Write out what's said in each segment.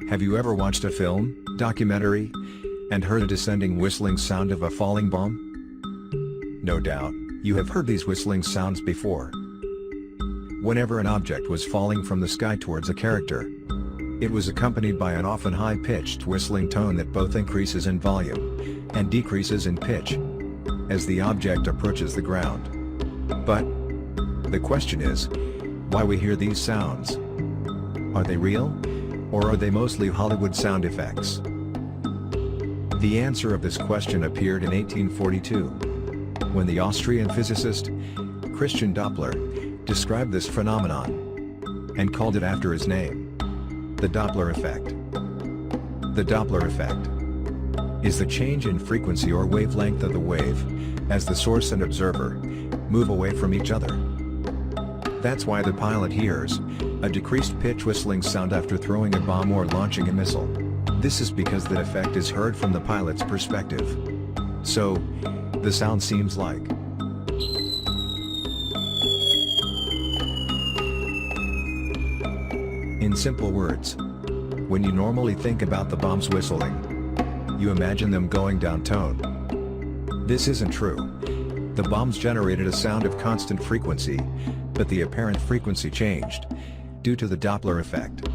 Have you ever watched a film, documentary, and heard a descending whistling sound of a falling bomb? No doubt, you have heard these whistling sounds before. Whenever an object was falling from the sky towards a character, it was accompanied by an often high-pitched whistling tone that both increases in volume and decreases in pitch as the object approaches the ground. But the question is, why we hear these sounds? Are they real? Or are they mostly Hollywood sound effects? The answer of this question appeared in 1842, when the Austrian physicist, Christian Doppler, described this phenomenon, and called it after his name: the Doppler effect. The Doppler effect is the change in frequency or wavelength of the wave, as the source and observer move away from each other. That's why the pilot hears a decreased pitch whistling sound after throwing a bomb or launching a missile. This is because the effect is heard from the pilot's perspective. So, the sound seems like. In simple words, when you normally think about the bombs whistling, you imagine them going down-tone. This isn't true. The bombs generated a sound of constant frequency, but the apparent frequency changed due to the Doppler effect.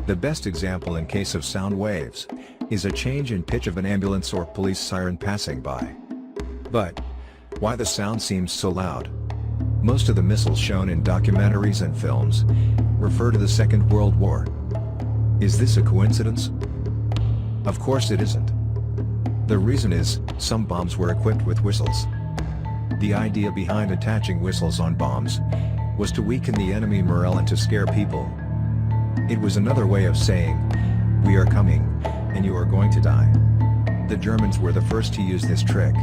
The best example in case of sound waves is a change in pitch of an ambulance or police siren passing by. But why the sound seems so loud? Most of the missiles shown in documentaries and films refer to the Second World War. Is this a coincidence? Of course it isn't. The reason is, some bombs were equipped with whistles. The idea behind attaching whistles on bombs was to weaken the enemy morale and to scare people. It was another way of saying, "We are coming, and you are going to die." The Germans were the first to use this trick,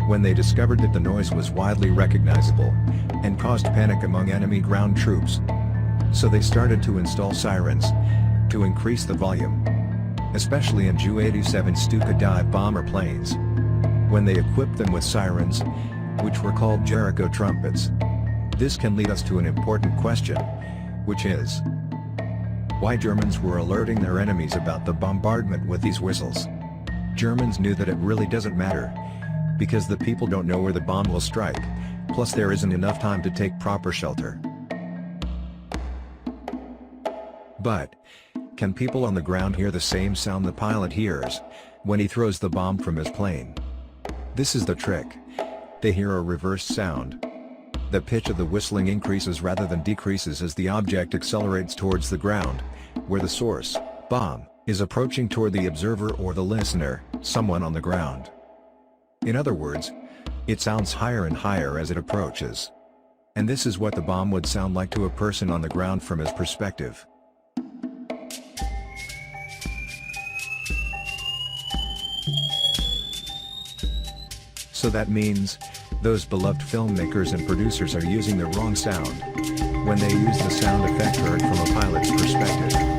when they discovered that the noise was widely recognizable, and caused panic among enemy ground troops. So they started to install sirens, to increase the volume, especially in Ju-87 Stuka dive bomber planes. When they equipped them with sirens, which were called Jericho trumpets. This can lead us to an important question, which is, why Germans were alerting their enemies about the bombardment with these whistles. Germans knew that it really doesn't matter, because the people don't know where the bomb will strike, plus there isn't enough time to take proper shelter. But, can people on the ground hear the same sound the pilot hears when he throws the bomb from his plane? This is the trick. They hear a reversed sound. The pitch of the whistling increases rather than decreases as the object accelerates towards the ground, where the source, bomb, is approaching toward the observer or the listener, someone on the ground. In other words, it sounds higher and higher as it approaches. And this is what the bomb would sound like to a person on the ground from his perspective. So that means, those beloved filmmakers and producers are using the wrong sound when they use the sound effect heard from a pilot's perspective.